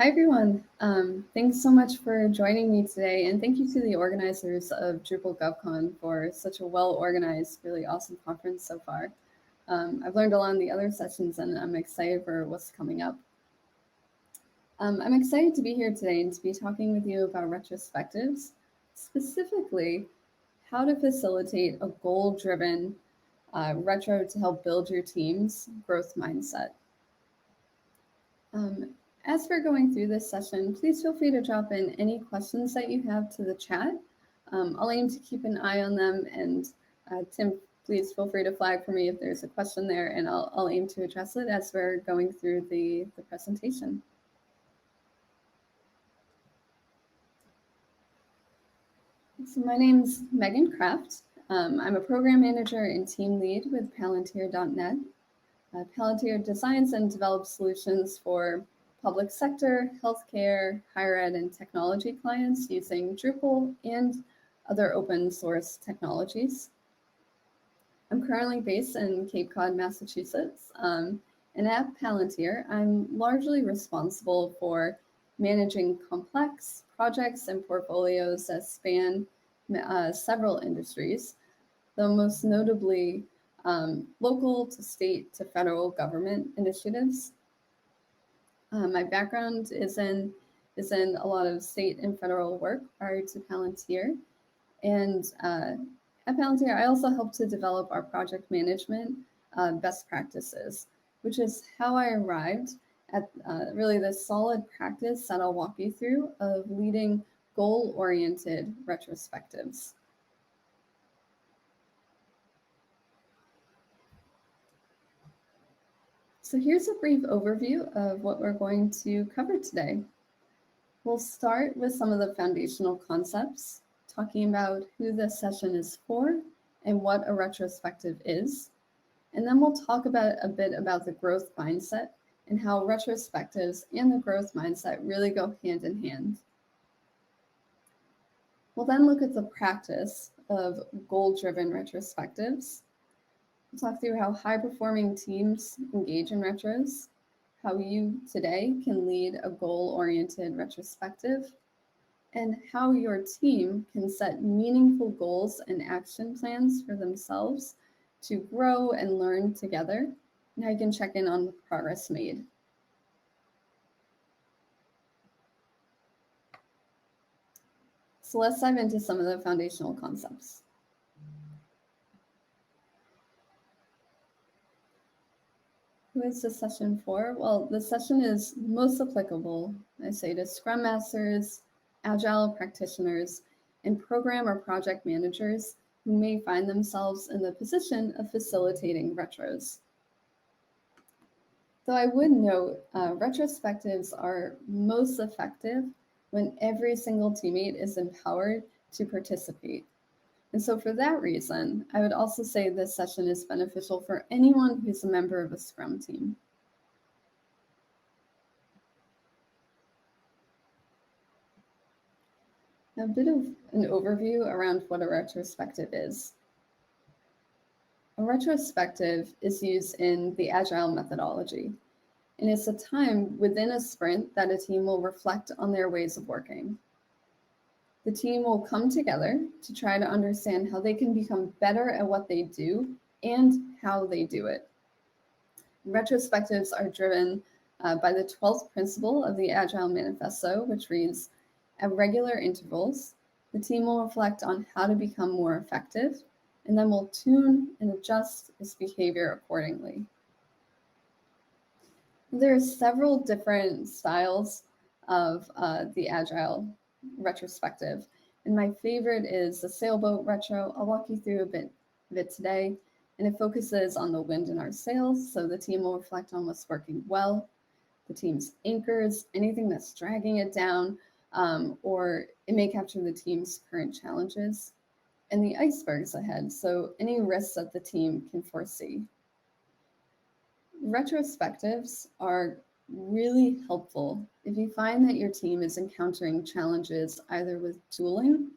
Hi, everyone. Thanks so much for joining me today, and thank you to the organizers of Drupal GovCon for such a well-organized, really awesome conference so far. I've learned a lot in the other sessions, and I'm excited for what's coming up. I'm excited to be here today and to be talking with you about retrospectives, specifically how to facilitate a goal-driven retro to help build your team's growth mindset. As we're going through this session, please feel free to drop in any questions that you have to the chat. I'll aim to keep an eye on them, and Tim, please feel free to flag for me if there's a question there, and I'll aim to address it as we're going through the presentation. So my name's Megan Kraft. I'm a program manager and team lead with Palantir.net. Palantir designs and develops solutions for public sector, healthcare, higher ed, and technology clients using Drupal and other open source technologies. I'm currently based in Cape Cod, Massachusetts, and at Palantir, I'm largely responsible for managing complex projects and portfolios that span several industries, though most notably local to state to federal government initiatives. My background is in a lot of state and federal work prior to Palantir. And at Palantir, I also helped to develop our project management best practices, which is how I arrived at really the solid practice that I'll walk you through of leading goal-oriented retrospectives. So here's a brief overview of what we're going to cover today. We'll start with some of the foundational concepts, talking about who this session is for and what a retrospective is. And then we'll talk about a bit about the growth mindset and how retrospectives and the growth mindset really go hand in hand. We'll then look at the practice of goal-driven retrospectives. We'll talk through how high-performing teams engage in retros, how you today can lead a goal-oriented retrospective, and how your team can set meaningful goals and action plans for themselves to grow and learn together, and how you can check in on the progress made. So let's dive into some of the foundational concepts. Who is this session for? Well, this session is most applicable, I say, to Scrum Masters, Agile practitioners, and program or project managers who may find themselves in the position of facilitating retros. Though I would note, retrospectives are most effective when every single teammate is empowered to participate. And so for that reason, I would also say this session is beneficial for anyone who's a member of a Scrum team. Now, a bit of an overview around what a retrospective is. A retrospective is used in the Agile methodology, and it's a time within a sprint that a team will reflect on their ways of working. The team will come together to try to understand how they can become better at what they do and how they do it. Retrospectives are driven by the 12th principle of the Agile Manifesto, which reads, at regular intervals, the team will reflect on how to become more effective, and then will tune and adjust its behavior accordingly. There are several different styles of the Agile retrospective, and my favorite is the sailboat retro. I'll walk you through a bit of it today, and it focuses on the wind in our sails, so the team will reflect on what's working well, the team's anchors, anything that's dragging it down, or it may capture the team's current challenges, and the icebergs ahead, so any risks that the team can foresee. Retrospectives are really helpful if you find that your team is encountering challenges either with tooling,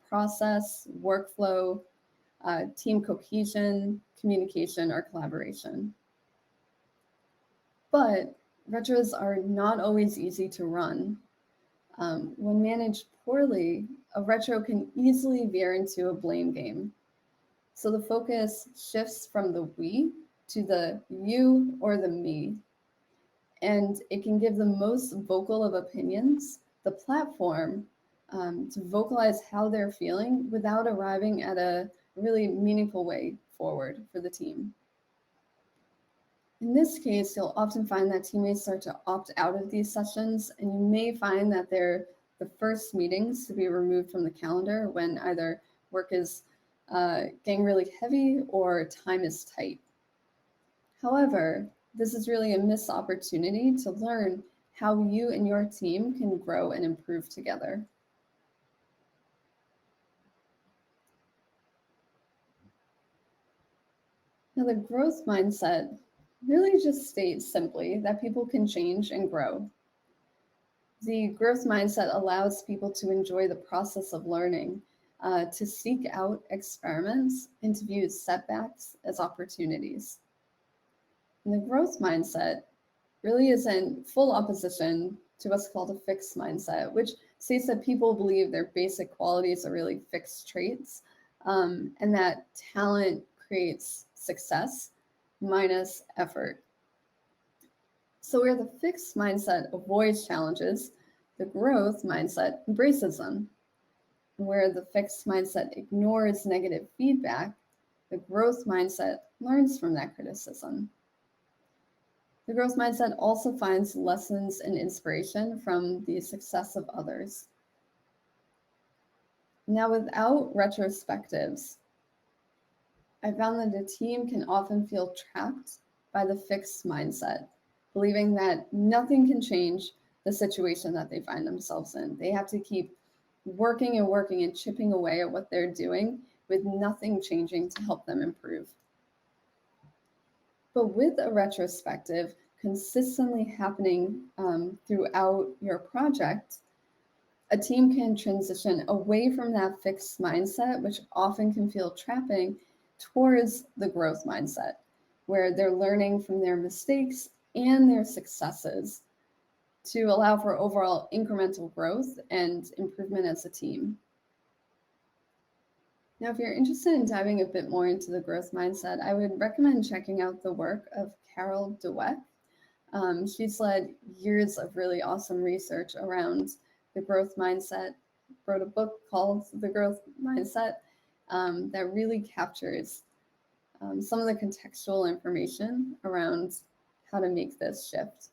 process, workflow, team cohesion, communication, or collaboration. But Retros are not always easy to run. When managed poorly, a retro can easily veer into a blame game. So the focus shifts from the we to the you or the me. And it can give the most vocal of opinions the platform to vocalize how they're feeling without arriving at a really meaningful way forward for the team. In this case, you'll often find that teammates start to opt out of these sessions, and you may find that they're the first meetings to be removed from the calendar when either work is getting really heavy or time is tight. However, this is really a missed opportunity to learn how you and your team can grow and improve together. Now, the growth mindset really just states simply that people can change and grow. The growth mindset allows people to enjoy the process of learning, to seek out experiments, and to view setbacks as opportunities. And the growth mindset really is in full opposition to what's called a fixed mindset, which states that people believe their basic qualities are really fixed traits, and that talent creates success minus effort. So where the fixed mindset avoids challenges, the growth mindset embraces them. Where the fixed mindset ignores negative feedback, the growth mindset learns from that criticism. The growth mindset also finds lessons and inspiration from the success of others. Now, without retrospectives, I found that a team can often feel trapped by the fixed mindset, believing that nothing can change the situation that they find themselves in. They have to keep working and chipping away at what they're doing with nothing changing to help them improve. But with a retrospective consistently happening throughout your project, a team can transition away from that fixed mindset, which often can feel trapping, towards the growth mindset, where they're learning from their mistakes and their successes to allow for overall incremental growth and improvement as a team. Now, if you're interested in diving a bit more into the growth mindset, I would recommend checking out the work of Carol Dweck. She's led years of really awesome research around the growth mindset, wrote a book called The Growth Mindset that really captures some of the contextual information around how to make this shift.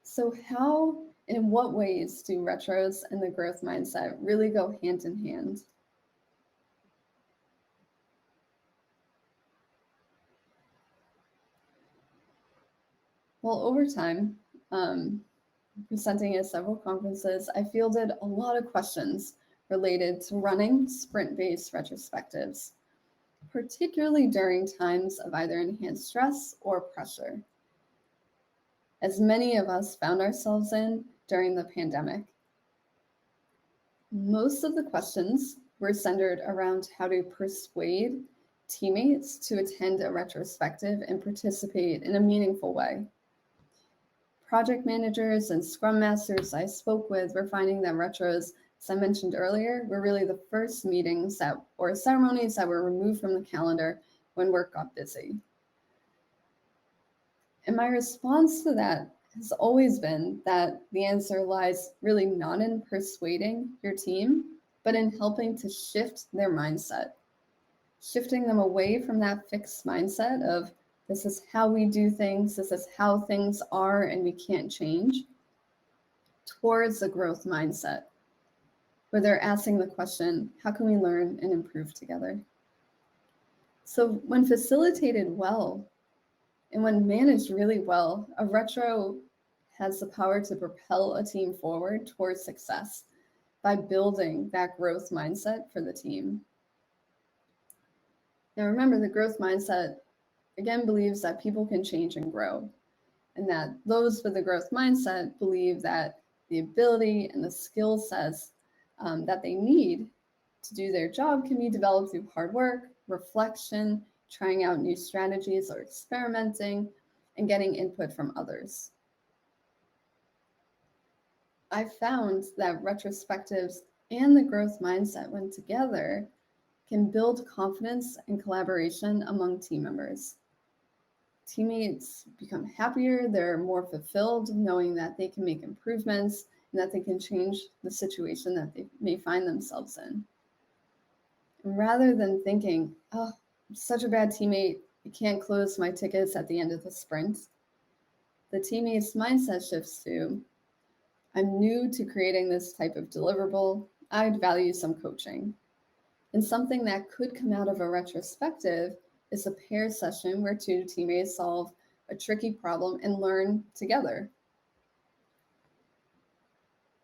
So how and in what ways do retros and the growth mindset really go hand in hand? Well, over time, presenting at several conferences, I fielded a lot of questions related to running sprint-based retrospectives, particularly during times of either enhanced stress or pressure, as many of us found ourselves in during the pandemic. Most of the questions were centered around how to persuade teammates to attend a retrospective and participate in a meaningful way. Project managers and scrum masters I spoke with were finding that retros, as I mentioned earlier, were really the first meetings or ceremonies that were removed from the calendar when work got busy. And my response to that has always been that the answer lies really not in persuading your team, but in helping to shift their mindset, shifting them away from that fixed mindset of this is how we do things, this is how things are, and we can't change, towards a growth mindset, where they're asking the question, how can we learn and improve together? So when facilitated well, and when managed really well, a retro has the power to propel a team forward towards success by building that growth mindset for the team. Now remember, the growth mindset again believes that people can change and grow, and that those with the growth mindset believe that the ability and the skill sets that they need to do their job can be developed through hard work, reflection, trying out new strategies or experimenting, and getting input from others. I found that retrospectives and the growth mindset, when together, can build confidence and collaboration among team members. Teammates become happier, they're more fulfilled, knowing that they can make improvements and that they can change the situation that they may find themselves in. And rather than thinking, oh, I'm such a bad teammate, I can't close my tickets at the end of the sprint, the teammate's mindset shifts to, I'm new to creating this type of deliverable, I'd value some coaching. And something that could come out of a retrospective is a pair session where two teammates solve a tricky problem and learn together.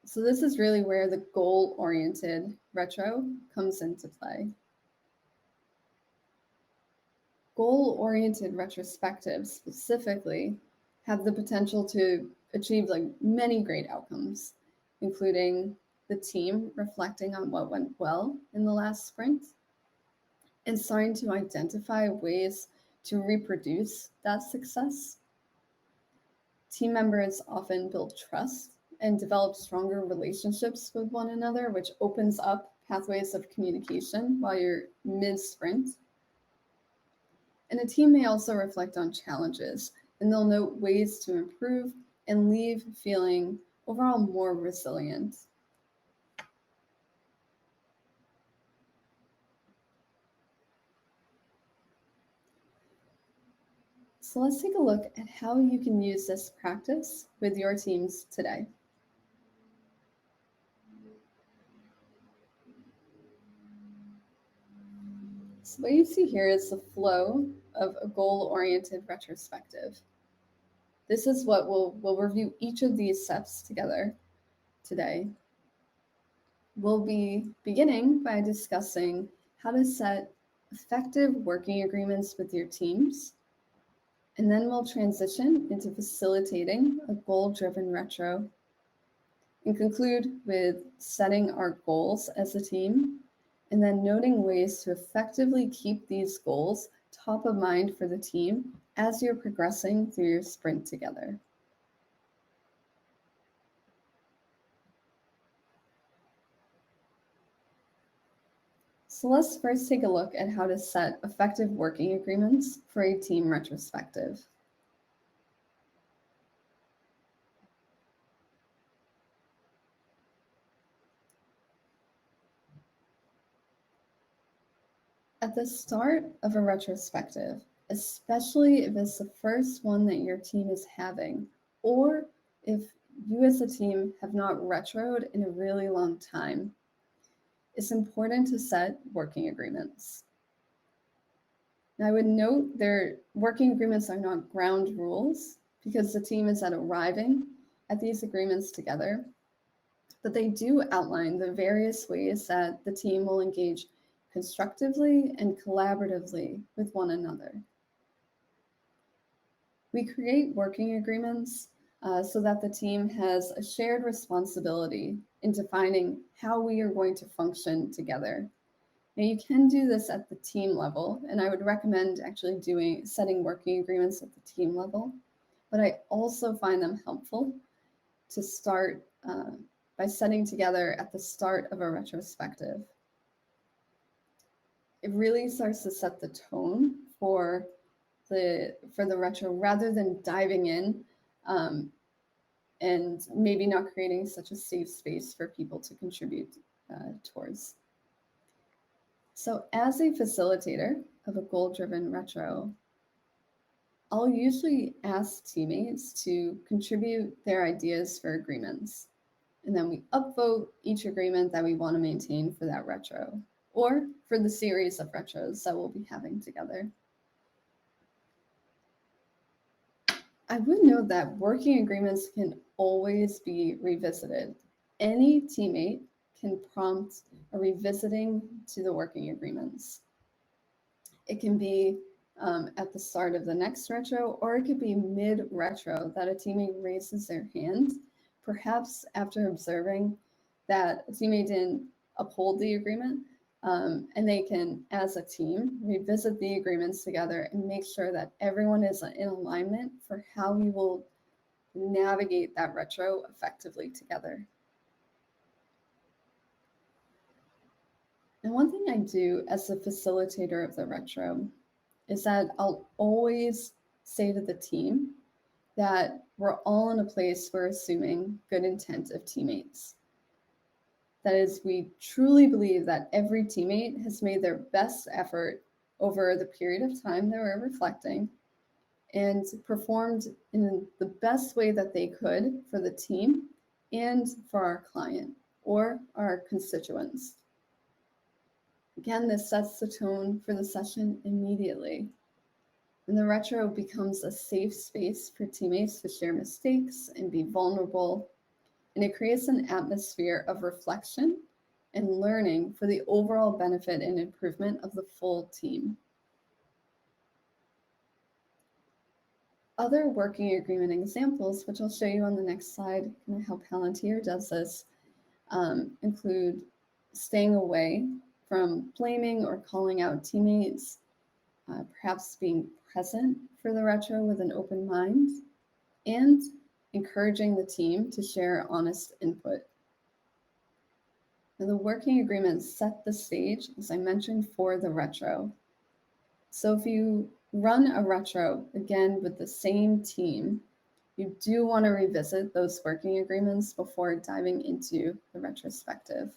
So this is really where the goal-oriented retro comes into play. Goal-oriented retrospectives specifically have the potential to achieve many great outcomes, including the team reflecting on what went well in the last sprint and starting to identify ways to reproduce that success. Team members often build trust and develop stronger relationships with one another, which opens up pathways of communication while you're mid-sprint. And a team may also reflect on challenges, and they'll note ways to improve and leave feeling overall more resilient. So let's take a look at how you can use this practice with your teams today. So what you see here is the flow of a goal-oriented retrospective. This is what we'll review each of these steps together today. We'll be beginning by discussing how to set effective working agreements with your teams. And then we'll transition into facilitating a goal-driven retro and conclude with setting our goals as a team and then noting ways to effectively keep these goals top of mind for the team as you're progressing through your sprint together. So let's first take a look at how to set effective working agreements for a team retrospective. At the start of a retrospective, especially if it's the first one that your team is having, or if you as a team have not retroed in a really long time, it's important to set working agreements. Now, I would note their working agreements are not ground rules because the team is at arriving at these agreements together, but they do outline the various ways that the team will engage constructively and collaboratively with one another. We create working agreements so that the team has a shared responsibility in defining how we are going to function together. Now you can do this at the team level, and I would recommend actually setting working agreements at the team level, but I also find them helpful to start by setting together at the start of a retrospective. It really starts to set the tone for the retro rather than diving in and maybe not creating such a safe space for people to contribute towards. So as a facilitator of a goal-driven retro, I'll usually ask teammates to contribute their ideas for agreements. And then we upvote each agreement that we want to maintain for that retro, or for the series of retros that we'll be having together. I would note that working agreements can always be revisited. Any teammate can prompt a revisiting to the working agreements. It can be at the start of the next retro, or it could be mid-retro that a teammate raises their hand, perhaps after observing that a teammate didn't uphold the agreement, And they can, as a team, revisit the agreements together and make sure that everyone is in alignment for how we will navigate that retro effectively together. And one thing I do as the facilitator of the retro is that I'll always say to the team that we're all in a place we're assuming good intent of teammates. That is, we truly believe that every teammate has made their best effort over the period of time they were reflecting and performed in the best way that they could for the team and for our client or our constituents. Again, this sets the tone for the session immediately. And the retro becomes a safe space for teammates to share mistakes and be vulnerable. And it creates an atmosphere of reflection and learning for the overall benefit and improvement of the full team. Other working agreement examples, which I'll show you on the next slide, and how Palantir does this, include staying away from blaming or calling out teammates, perhaps being present for the retro with an open mind, and encouraging the team to share honest input. Now, the working agreements set the stage, as I mentioned, for the retro. So if you run a retro, again, with the same team, you do want to revisit those working agreements before diving into the retrospective.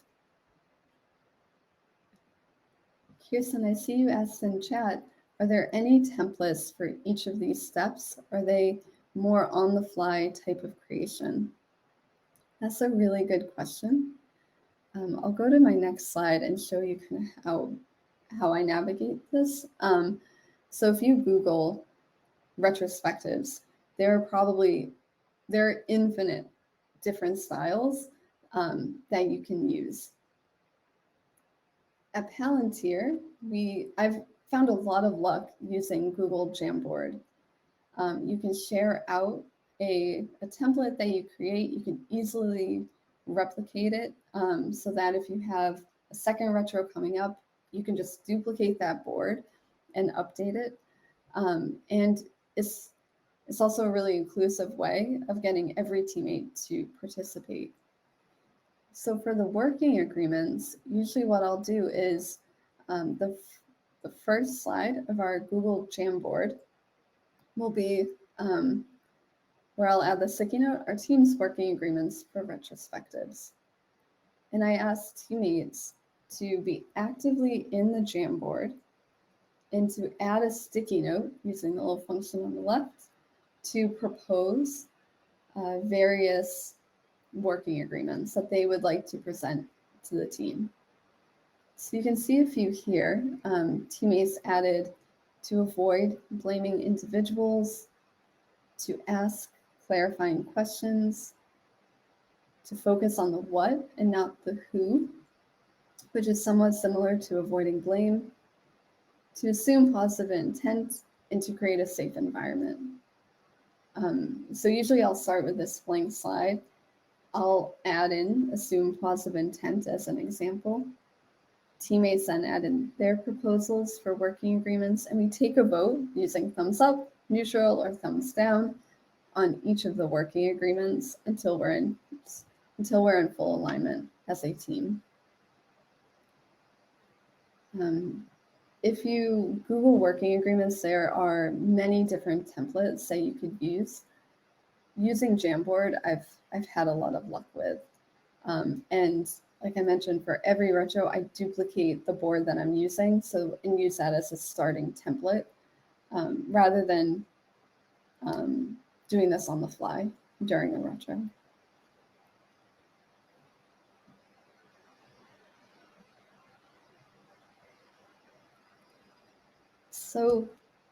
Kirsten, I see you asked in chat, are there any templates for each of these steps? Are they more on the fly type of creation? That's a really good question. I'll go to my next slide and show you kind of how I navigate this. So if you Google retrospectives, there are infinite different styles that you can use. At Palantir, I've found a lot of luck using Google Jamboard. You can share out a template that you create. You can easily replicate it so that if you have a second retro coming up, you can just duplicate that board and update it. And it's also a really inclusive way of getting every teammate to participate. So for the working agreements, usually what I'll do is the first slide of our Google Jamboard will be where I'll add the sticky note, our team's working agreements for retrospectives. And I ask teammates to be actively in the Jamboard and to add a sticky note using the little function on the left to propose various working agreements that they would like to present to the team. So you can see a few here. Teammates added to avoid blaming individuals, to ask clarifying questions, to focus on the what and not the who, which is somewhat similar to avoiding blame, to assume positive intent, and to create a safe environment. So usually I'll start with this blank slide. I'll add in assume positive intent as an example. Teammates then add in their proposals for working agreements, and we take a vote using thumbs up, neutral, or thumbs down on each of the working agreements until we're in full alignment as a team. If you Google working agreements, there are many different templates that you could use. Using Jamboard, I've had a lot of luck with. And like I mentioned, for every retro, I duplicate the board that I'm using and use that as a starting template rather than doing this on the fly during a retro. So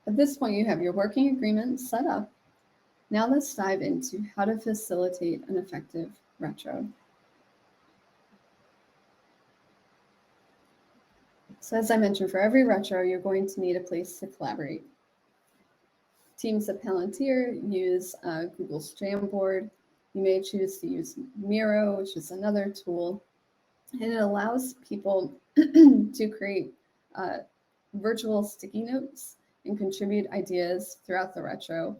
at this point, you have your working agreement set up. Now let's dive into how to facilitate an effective retro. So as I mentioned, for every retro, you're going to need a place to collaborate. Teams at Palantir use Google's Jamboard. You may choose to use Miro, which is another tool, and it allows people to create virtual sticky notes and contribute ideas throughout the retro.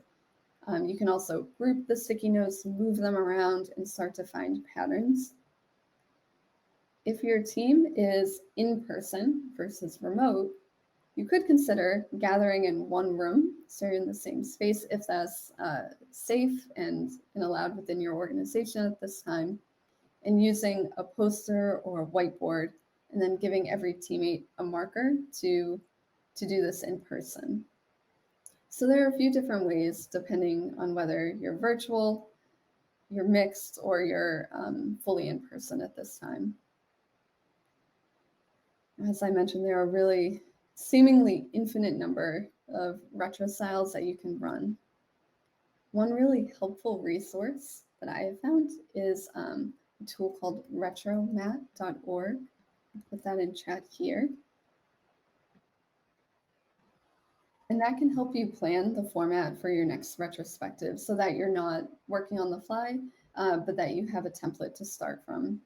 You can also group the sticky notes, move them around, and start to find patterns. If your team is in person versus remote, you could consider gathering in one room, so you're in the same space if that's safe and allowed within your organization at this time, and using a poster or a whiteboard, and then giving every teammate a marker to do this in person. So there are a few different ways depending on whether you're virtual, you're mixed, or you're fully in person at this time. As I mentioned, there are really seemingly infinite number of retro styles that you can run. One really helpful resource that I have found is a tool called retromat.org. I'll put that in chat here. And that can help you plan the format for your next retrospective so that you're not working on the fly, but that you have a template to start from.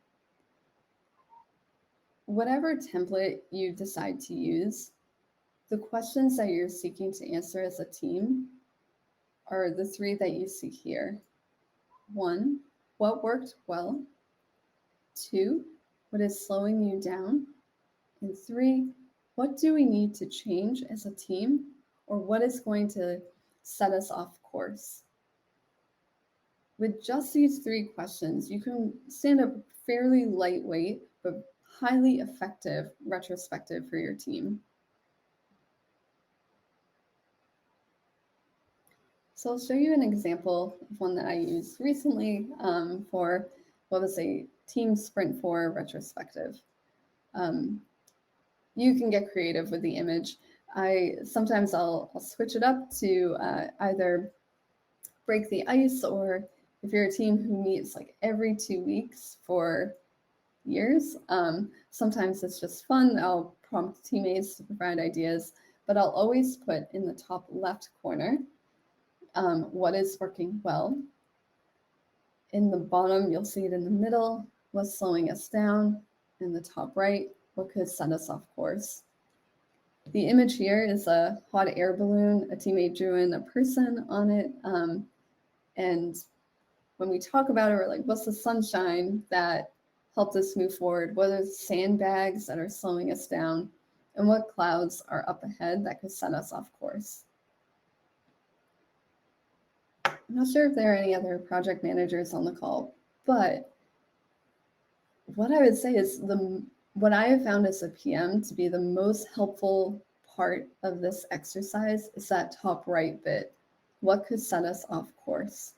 Whatever template you decide to use, the questions that you're seeking to answer as a team are the three that you see here. 1, what worked well? 2, what is slowing you down? And 3, what do we need to change as a team, or what is going to set us off course? With just these 3 questions, you can stand up fairly lightweight but highly effective retrospective for your team. So I'll show you an example of one that I used recently for what was a Team Sprint 4 retrospective. You can get creative with the image. Sometimes I'll switch it up to either break the ice, or if you're a team who meets like every 2 weeks for years, sometimes it's just fun. I'll prompt teammates to provide ideas, but I'll always put in the top left corner what is working well. In the bottom, you'll see it in the middle, what's slowing us down. In the top right, what could set us off course. The image here is a hot air balloon. A teammate drew in a person on it. And when we talk about it, we're like, what's the sunshine that helped us move forward? What are the sandbags that are slowing us down? And what clouds are up ahead that could set us off course? I'm not sure if there are any other project managers on the call, but what I would say is what I have found as a PM to be the most helpful part of this exercise is that top right bit. What could set us off course?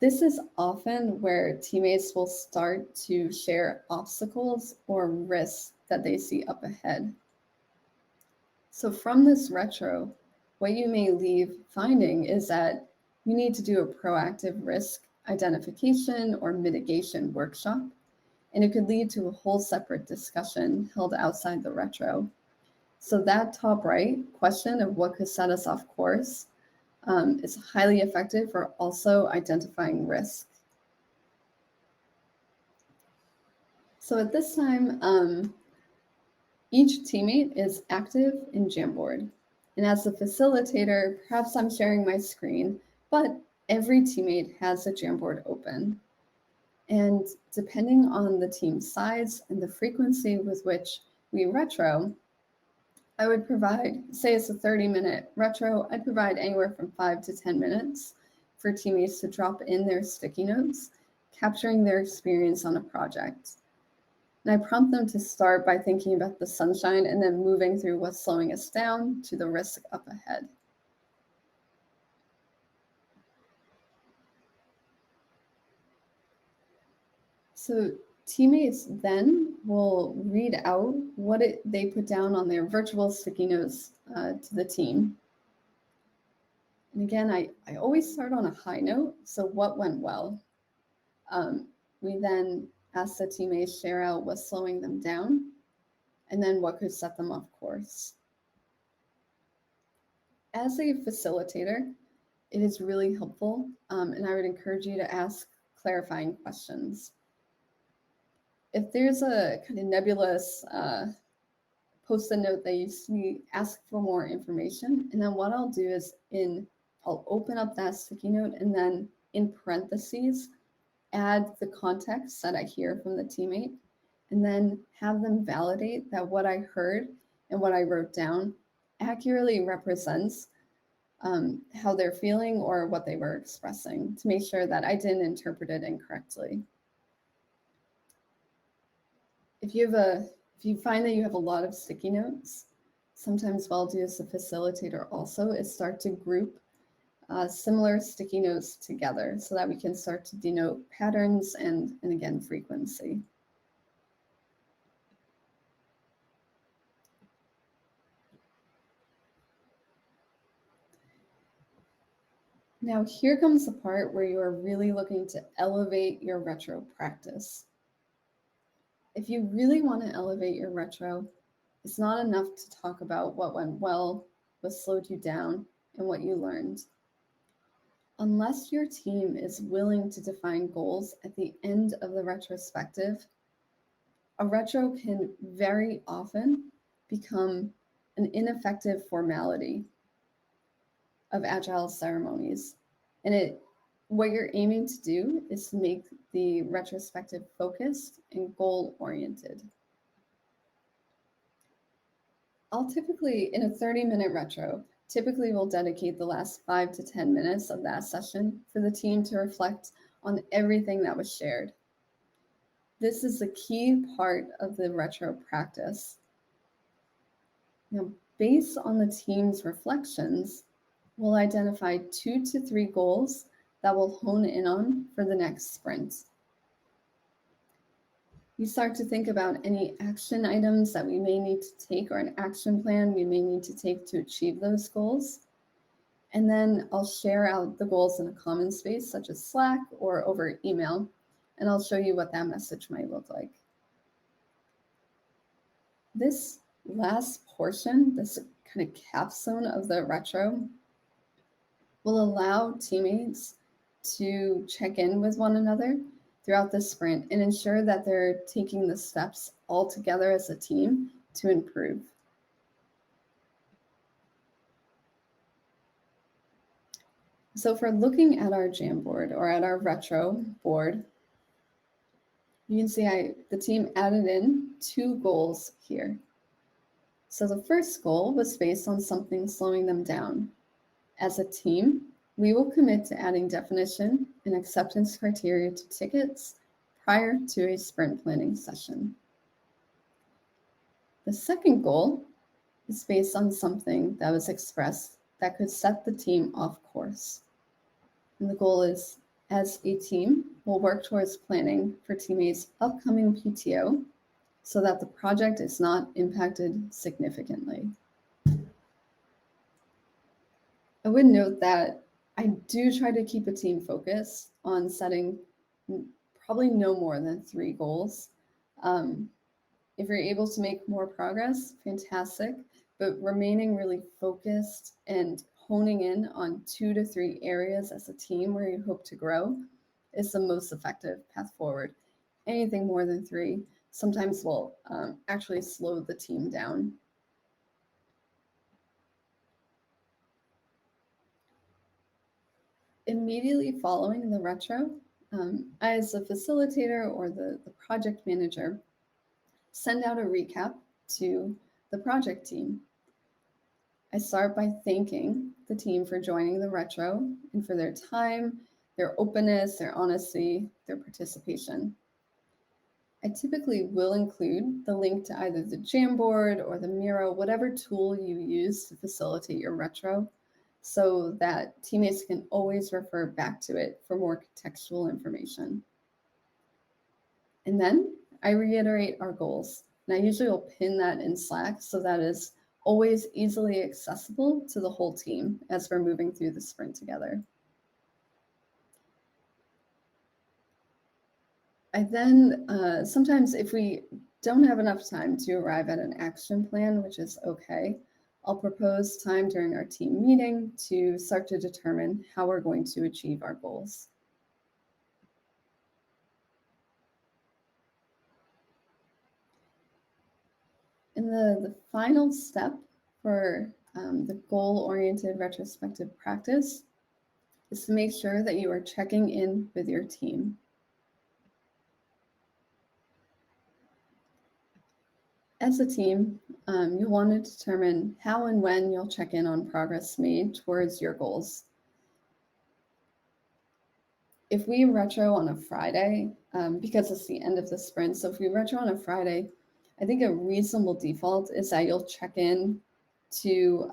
This is often where teammates will start to share obstacles or risks that they see up ahead. So from this retro, what you may leave finding is that you need to do a proactive risk identification or mitigation workshop, and it could lead to a whole separate discussion held outside the retro. So that top right question of what could set us off course is highly effective for also identifying risk. So at this time, each teammate is active in Jamboard. And as the facilitator, perhaps I'm sharing my screen, but every teammate has a Jamboard open. And depending on the team size and the frequency with which we retro, I would provide, say it's a 30-minute retro, I'd provide anywhere from 5 to 10 minutes for teammates to drop in their sticky notes, capturing their experience on a project. And I prompt them to start by thinking about the sunshine and then moving through what's slowing us down to the risk up ahead. So teammates then will read out what they put down on their virtual sticky notes to the team. And again, I always start on a high note. So what went well? We then ask the teammates share out what's slowing them down, and then what could set them off course. As a facilitator, it is really helpful, and I would encourage you to ask clarifying questions. If there's a kind of nebulous post-it note that you see, ask for more information. And then what I'll do is I'll open up that sticky note and then in parentheses, add the context that I hear from the teammate, and then have them validate that what I heard and what I wrote down accurately represents how they're feeling or what they were expressing, to make sure that I didn't interpret it incorrectly. If you find that you have a lot of sticky notes, sometimes what I'll do as a facilitator also is start to group similar sticky notes together so that we can start to denote patterns and again, frequency. Now here comes the part where you are really looking to elevate your retro practice. If you really want to elevate your retro, it's not enough to talk about what went well, what slowed you down, and what you learned. Unless your team is willing to define goals at the end of the retrospective, a retro can very often become an ineffective formality of agile ceremonies. And what you're aiming to do is to make the retrospective focused and goal-oriented. I'll typically, in a 30-minute retro, typically will dedicate the last 5 to 10 minutes of that session for the team to reflect on everything that was shared. This is a key part of the retro practice. Now, based on the team's reflections, we'll identify 2 to 3 goals that we'll hone in on for the next sprint. You start to think about any action items that we may need to take or an action plan we may need to take to achieve those goals. And then I'll share out the goals in a common space such as Slack or over email, and I'll show you what that message might look like. This last portion, this kind of capstone of the retro, will allow teammates to check in with one another throughout the sprint and ensure that they're taking the steps all together as a team to improve. So if we're looking at our Jamboard or at our retro board, you can see the team added in 2 goals here. So the first goal was based on something slowing them down. As a team, we will commit to adding definition and acceptance criteria to tickets prior to a sprint planning session. The second goal is based on something that was expressed that could set the team off course. And the goal is, as a team, we'll work towards planning for teammates' upcoming PTO so that the project is not impacted significantly. I would note that I do try to keep a team focused on setting probably no more than 3 goals. If you're able to make more progress, fantastic, but remaining really focused and honing in on 2 to 3 areas as a team where you hope to grow is the most effective path forward. Anything more than 3 sometimes will actually slow the team down. Immediately following the retro, I, as a facilitator or the project manager, send out a recap to the project team. I start by thanking the team for joining the retro and for their time, their openness, their honesty, their participation. I typically will include the link to either the Jamboard or the Miro, whatever tool you use to facilitate your retro, so that teammates can always refer back to it for more contextual information. And then I reiterate our goals. And I usually will pin that in Slack so that is always easily accessible to the whole team as we're moving through the sprint together. I then, sometimes if we don't have enough time to arrive at an action plan, which is okay, I'll propose time during our team meeting to start to determine how we're going to achieve our goals. And the final step for the goal-oriented retrospective practice is to make sure that you are checking in with your team. As a team, you'll want to determine how and when you'll check in on progress made towards your goals. If we retro on a Friday, because it's the end of the sprint, so if we retro on a Friday, I think a reasonable default is that you'll check in to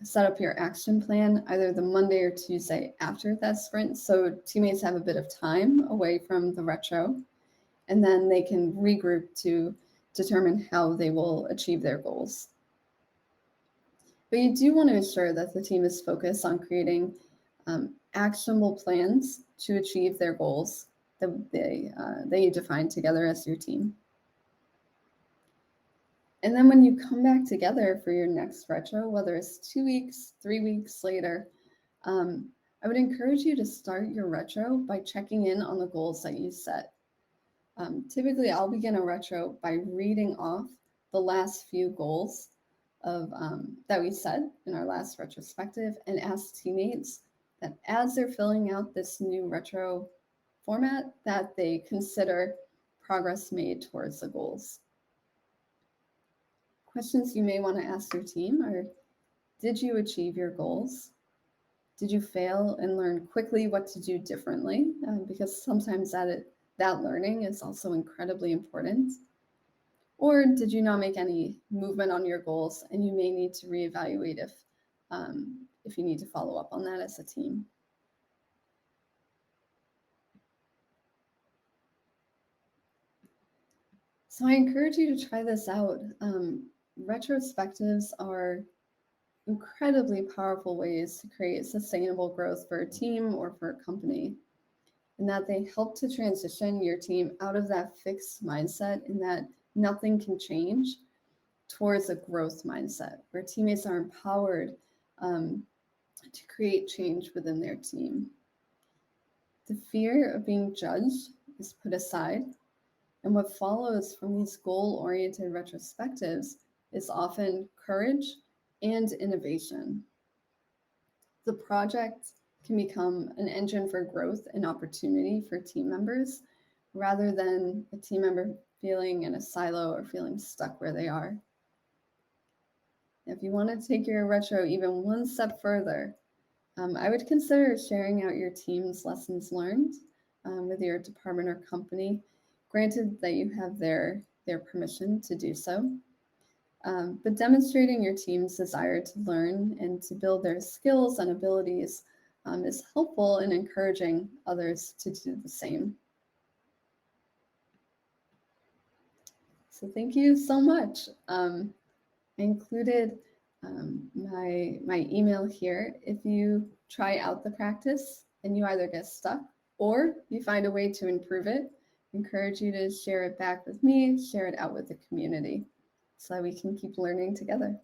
set up your action plan either the Monday or Tuesday after that sprint, so teammates have a bit of time away from the retro, and then they can regroup to determine how they will achieve their goals. But you do want to ensure that the team is focused on creating actionable plans to achieve their goals that they define together as your team. And then when you come back together for your next retro, whether it's 2 weeks, 3 weeks later, I would encourage you to start your retro by checking in on the goals that you set. Typically, I'll begin a retro by reading off the last few goals of that we set in our last retrospective and ask teammates that as they're filling out this new retro format, that they consider progress made towards the goals. Questions you may want to ask your team are, did you achieve your goals? Did you fail and learn quickly what to do differently? Because sometimes that learning is also incredibly important. Or did you not make any movement on your goals and you may need to reevaluate if you need to follow up on that as a team. So I encourage you to try this out. Retrospectives are incredibly powerful ways to create sustainable growth for a team or for a company, and that they help to transition your team out of that fixed mindset in that nothing can change towards a growth mindset where teammates are empowered to create change within their team. The fear of being judged is put aside, and what follows from these goal-oriented retrospectives is often courage and innovation. The project can become an engine for growth and opportunity for team members rather than a team member feeling in a silo or feeling stuck where they are. If you want to take your retro even one step further, I would consider sharing out your team's lessons learned with your department or company, granted that you have their permission to do so. But demonstrating your team's desire to learn and to build their skills and abilities is helpful in encouraging others to do the same. So thank you so much. I included my email here. If you try out the practice and you either get stuck or you find a way to improve it, I encourage you to share it back with me, share it out with the community so that we can keep learning together.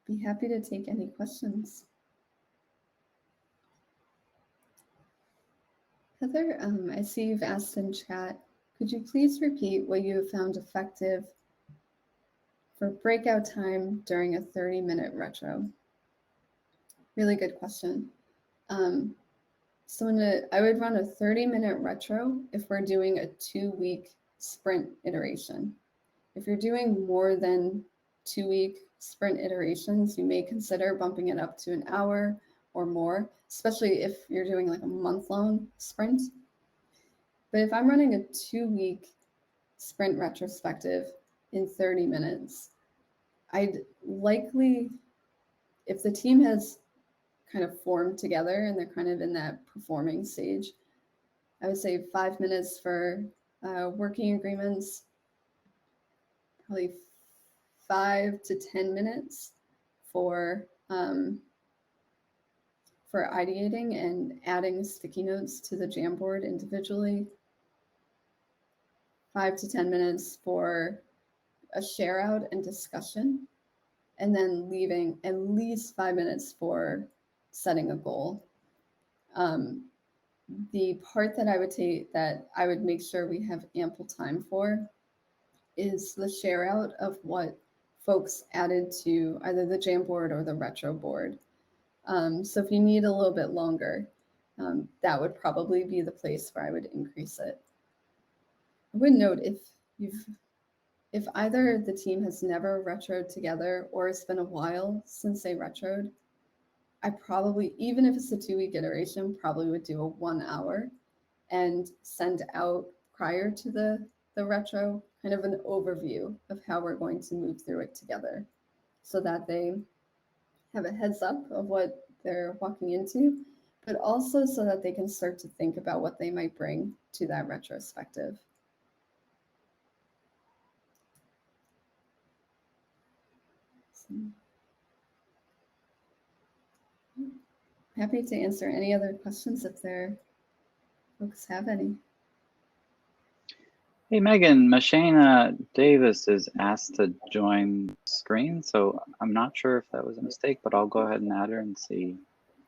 Be happy to take any questions. Heather, I see you've asked in chat, could you please repeat what you have found effective for breakout time during a 30-minute retro? Really good question. So I would run a 30-minute retro if we're doing a 2-week sprint iteration. If you're doing more than 2-week sprint iterations, you may consider bumping it up to an hour or more, especially if you're doing like a month-long sprint. But if I'm running a 2-week sprint retrospective in 30 minutes, I'd likely, if the team has kind of formed together and they're kind of in that performing stage, I would say 5 minutes for working agreements, probably 5 to 10 minutes for ideating and adding sticky notes to the Jamboard individually, 5 to 10 minutes for a share out and discussion, and then leaving at least 5 minutes for setting a goal. The part that I would make sure we have ample time for is the share out of what folks added to either the Jamboard or the retro board. So if you need a little bit longer, that would probably be the place where I would increase it. I would note if either the team has never retroed together or it's been a while since they retroed, I probably, even if it's a 2-week iteration, probably would do a 1 hour and send out prior to the retro kind of an overview of how we're going to move through it together so that they have a heads up of what they're walking into, but also so that they can start to think about what they might bring to that retrospective. So, happy to answer any other questions if folks have any. Hey, Megan, Mashana Davis is asked to join screen, so I'm not sure if that was a mistake, but I'll go ahead and add her and see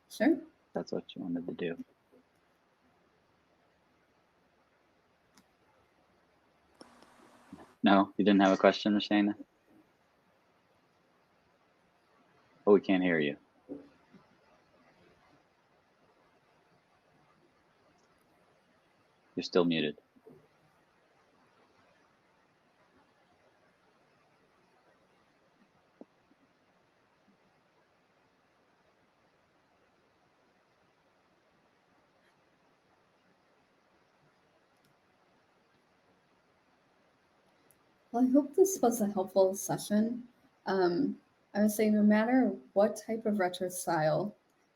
Sure. if that's what you wanted to do. No, you didn't have a question, Mashana? Oh, we can't hear you. You're still muted. Well, I hope this was a helpful session. I would say no matter what type of retro style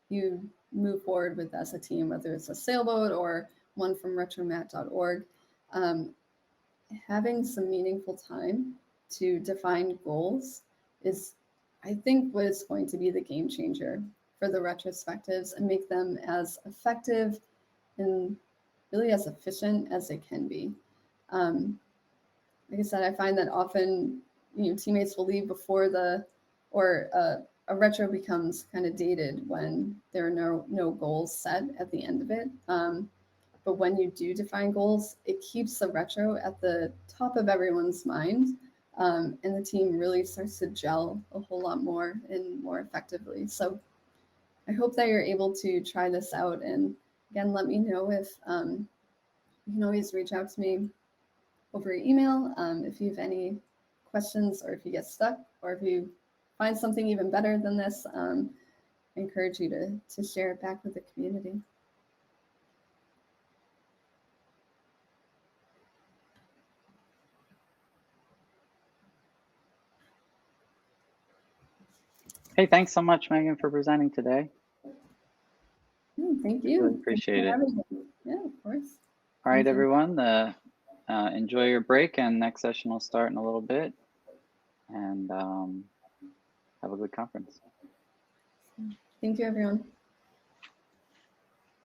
you move forward with as a team, whether it's a sailboat or one from retromat.org, having some meaningful time to define goals is, I think, what is going to be the game changer for the retrospectives and make them as effective and really as efficient as they can be. Like I said, I find that often, teammates will leave before a retro becomes kind of dated when there are no goals set at the end of it. But when you do define goals, it keeps the retro at the top of everyone's mind, and the team really starts to gel a whole lot more and more effectively. So I hope that you're able to try this out. And again, let me know if you can always reach out to me over email if you have any questions or if you get stuck or if you find something even better than this. I encourage you to share it back with the community. Hey, thanks so much, Megan, for presenting today. Thank you. Really appreciate it. Yeah, of course. All right, everyone. Enjoy your break, and next session will start in a little bit. And have a good conference. Thank you, everyone.